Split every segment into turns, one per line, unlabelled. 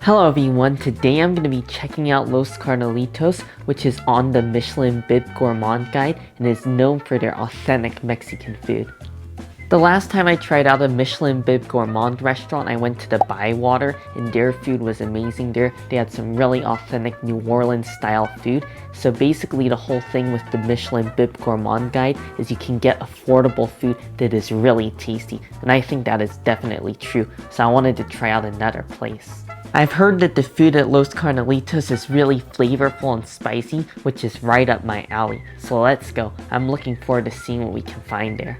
Hello everyone, today I'm going to be checking out Los Carnalitos, which is on the Michelin Bib Gourmand guide and is known for their authentic Mexican food. The last time I tried out a Michelin Bib Gourmand restaurant, I went to the Bywater and their food was amazing there. They had some really authentic New Orleans style food. So basically the whole thing with the Michelin Bib Gourmand guide is you can get affordable food that is really tasty. And I think that is definitely true. So I wanted to try out another place. I've heard that the food at Los Carnalitos is really flavorful and spicy, which is right up my alley. So let's go. I'm looking forward to seeing what we can find there.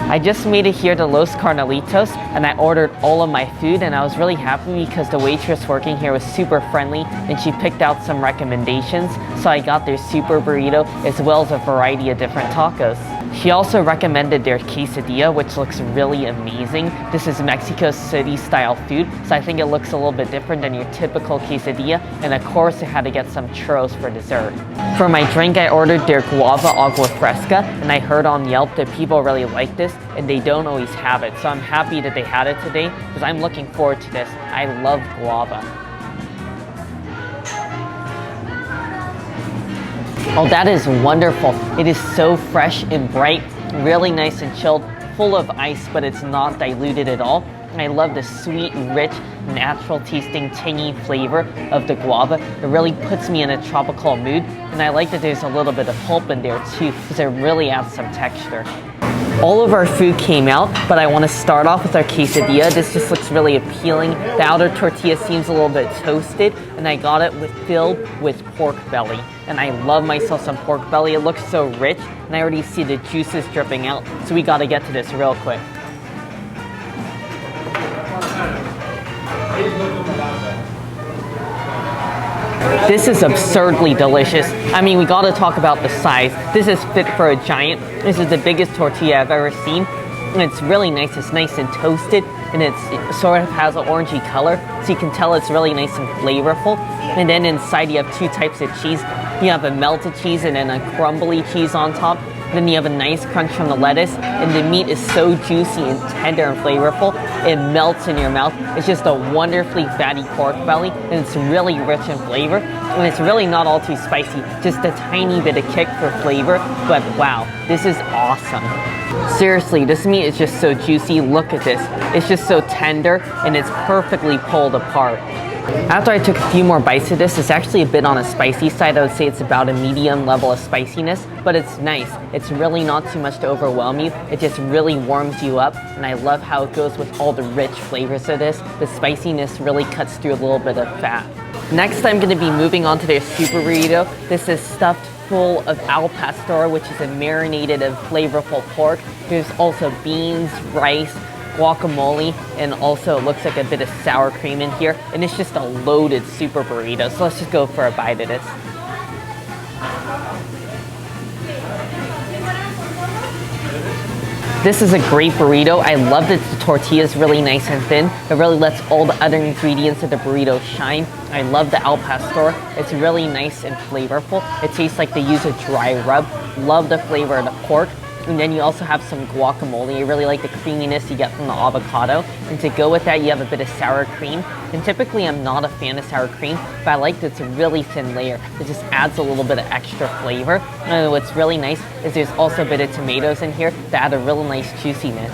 I just made it here to Los Carnalitos and I ordered all of my food, and I was really happy because the waitress working here was super friendly and she picked out some recommendations. So I got their super burrito as well as a variety of different tacos. She also recommended their quesadilla, which looks really amazing. This is Mexico City style food, so I think it looks a little bit different than your typical quesadilla. And of course, I had to get some churros for dessert. For my drink, I ordered their guava agua fresca, and I heard on Yelp that people really like this and they don't always have it. So I'm happy that they had it today because I'm looking forward to this. I love guava. Oh, that is wonderful. It is so fresh and bright, really nice and chilled, full of ice, but it's not diluted at all. And I love the sweet, rich, natural tasting, tangy flavor of the guava. It really puts me in a tropical mood. And I like that there's a little bit of pulp in there too, because it really adds some texture. All of our food came out, but I want to start off with our quesadilla. This just looks really appealing. The outer tortilla seems a little bit toasted, and I got it filled with pork belly. And I love myself some pork belly. It looks so rich, and I already see the juices dripping out. So we got to get to this real quick. This is absurdly delicious. I mean, we gotta talk about the size. This is fit for a giant. This is the biggest tortilla I've ever seen. And it's really nice. It's nice and toasted, and it sort of has an orangey color. So you can tell it's really nice and flavorful. And then inside you have two types of cheese. You have a melted cheese and then a crumbly cheese on top. Then you have a nice crunch from the lettuce, and the meat is so juicy and tender and flavorful. It melts in your mouth. It's just a wonderfully fatty pork belly, and it's really rich in flavor. And it's really not all too spicy, just a tiny bit of kick for flavor. But wow, this is awesome. Seriously, this meat is just so juicy. Look at this. It's just so tender, and it's perfectly pulled apart. After I took a few more bites of this, it's actually a bit on a spicy side. I would say it's about a medium level of spiciness, but it's nice. It's really not too much to overwhelm you. It just really warms you up, and I love how it goes with all the rich flavors of this. The spiciness really cuts through a little bit of fat. Next, I'm going to be moving on to their super burrito. This is stuffed full of al pastor, which is a marinated and flavorful pork. There's also beans, rice, guacamole, and also it looks like a bit of sour cream in here, and it's just a loaded super burrito. So let's just go for a bite of this. This is a great burrito. I love that the tortilla is really nice and thin. It really lets all the other ingredients of the burrito shine. I love the al pastor. It's really nice and flavorful. It tastes like they use a dry rub. Love the flavor of the pork. And then you also have some guacamole. I really like the creaminess you get from the avocado. And to go with that, you have a bit of sour cream. And typically, I'm not a fan of sour cream, but I like that it's a really thin layer. It just adds a little bit of extra flavor. And what's really nice is there's also a bit of tomatoes in here that add a real nice juiciness.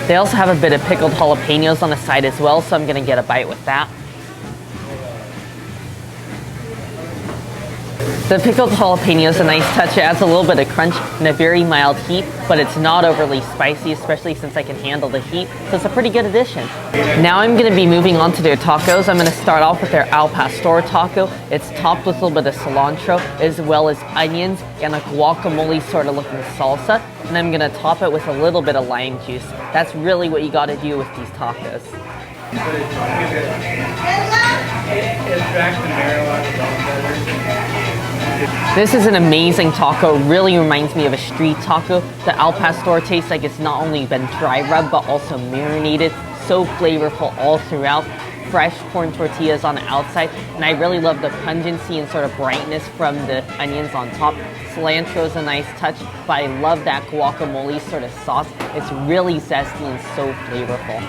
They also have a bit of pickled jalapenos on the side as well, so I'm gonna get a bite with that. The pickled jalapeno is a nice touch. It adds a little bit of crunch and a very mild heat, but it's not overly spicy, especially since I can handle the heat. So it's a pretty good addition. Now I'm going to be moving on to their tacos. I'm going to start off with their al pastor taco. It's topped with a little bit of cilantro, as well as onions and a guacamole sort of looking salsa. And I'm going to top it with a little bit of lime juice. That's really what you got to do with these tacos. This is an amazing taco. Really reminds me of a street taco. The al pastor tastes like it's not only been dry rubbed but also marinated. So flavorful all throughout. fresh corn tortillas on the outside, and I really love the pungency and sort of brightness from the onions on top. Cilantro is a nice touch, but I love that guacamole sort of sauce. It's really zesty and so flavorful.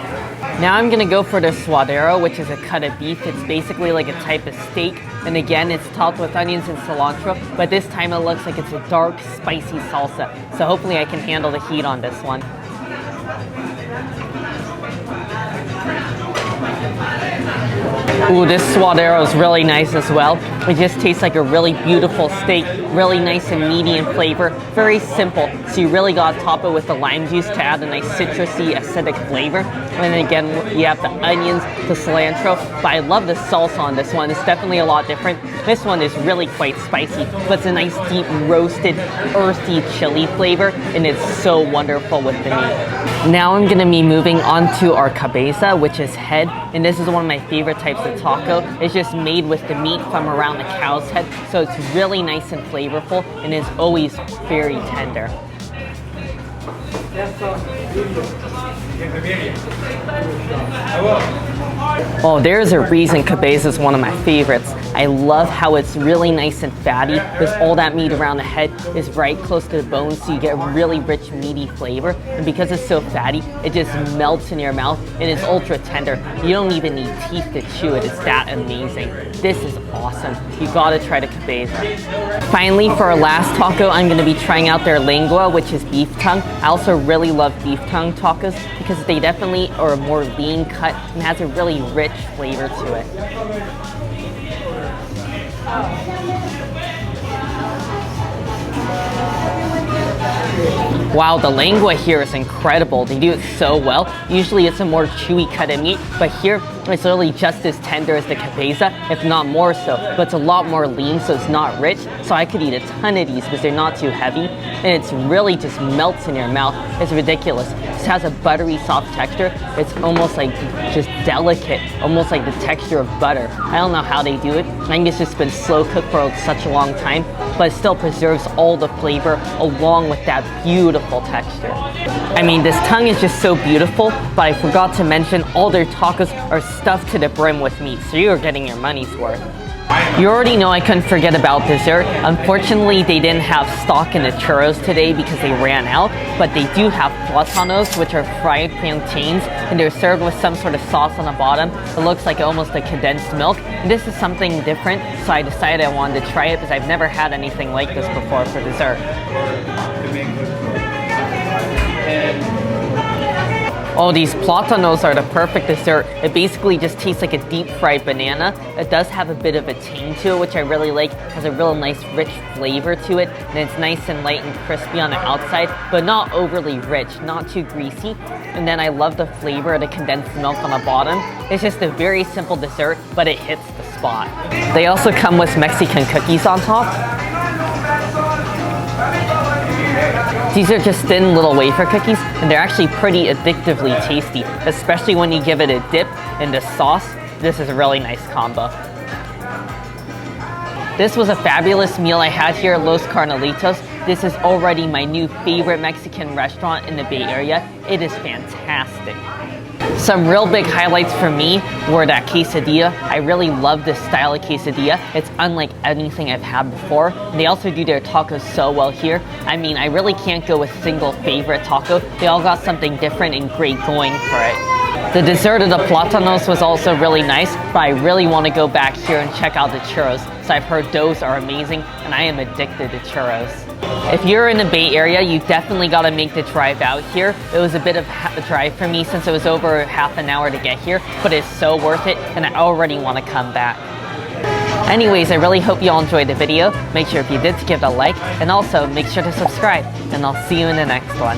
Now I'm gonna go for the suadero, which is a cut of beef. It's basically like a type of steak, and again, it's topped with onions and cilantro, but this time it looks like it's a dark, spicy salsa. So hopefully I can handle the heat on this one. Ooh, this suadero is really nice as well. It just tastes like a really beautiful steak, really nice and meaty in flavor, very simple. So you really gotta top it with the lime juice to add a nice citrusy, acidic flavor. And then again, you have the onions, the cilantro, but I love the salsa on this one. It's definitely a lot different. This one is really quite spicy, but it's a nice deep roasted, earthy chili flavor, and it's so wonderful with the meat. Now I'm gonna be moving on to our cabeza, which is head, and this is one of my favorite types of taco. It's just made with the meat from around the cow's head, so it's really nice and flavorful, and it's always very tender. Oh, there's a reason cabeza is one of my favorites. I love how it's really nice and fatty. There's all that meat around the head is right close to the bone, so you get really rich, meaty flavor. And because it's so fatty, it just melts in your mouth, and it's ultra tender. You don't even need teeth to chew it. It's that amazing. This is awesome. You gotta try the cabeza. Finally, for our last taco, I'm gonna be trying out their lengua, which is beef tongue. I also really love beef tongue tacos because they definitely are a more lean cut and has a really rich flavor to it. Wow, the lengua here is incredible. They do it so well. Usually it's a more chewy cut of meat, but here it's literally just as tender as the cabeza, if not more so. But it's a lot more lean, so it's not rich. So I could eat a ton of these because they're not too heavy, and it's really just melts in your mouth. It's ridiculous. It has a buttery, soft texture. It's almost like just delicate, almost like the texture of butter. I don't know how they do it. I think it's just been slow cooked for such a long time, but it still preserves all the flavor along with that beautiful texture. I mean, this tongue is just so beautiful, but I forgot to mention all their tacos are stuffed to the brim with meat, so you're getting your money's worth. You already know I couldn't forget about dessert. Unfortunately, they didn't have stock in the churros today because they ran out, but they do have platanos, which are fried plantains, and they're served with some sort of sauce on the bottom. It looks like almost a condensed milk, and this is something different, so I decided I wanted to try it because I've never had anything like this before for dessert. Oh, these platanos are the perfect dessert. It basically just tastes like a deep fried banana. It does have a bit of a tang to it, which I really like. It has a real nice rich flavor to it, and it's nice and light and crispy on the outside, but not overly rich, not too greasy. And then I love the flavor of the condensed milk on the bottom. It's just a very simple dessert, but it hits the spot. They also come with Mexican cookies on top. These are just thin little wafer cookies, and they're actually pretty addictively tasty, especially when you give it a dip in the sauce. This is a really nice combo. This was a fabulous meal I had here at Los Carnalitos. This is already my new favorite Mexican restaurant in the Bay Area. It is fantastic. Some real big highlights for me were that quesadilla. I really love this style of quesadilla. It's unlike anything I've had before. And they also do their tacos so well here. I mean, I really can't go with single favorite taco. They all got something different and great going for it. The dessert of the platanos was also really nice, but I really want to go back here and check out the churros. So I've heard those are amazing, and I am addicted to churros. If you're in the Bay Area, you definitely got to make the drive out here. It was a bit of a drive for me since it was over half an hour to get here, but it's so worth it, and I already want to come back. Anyways, I really hope you all enjoyed the video. Make sure if you did to give it a like, and also make sure to subscribe, and I'll see you in the next one.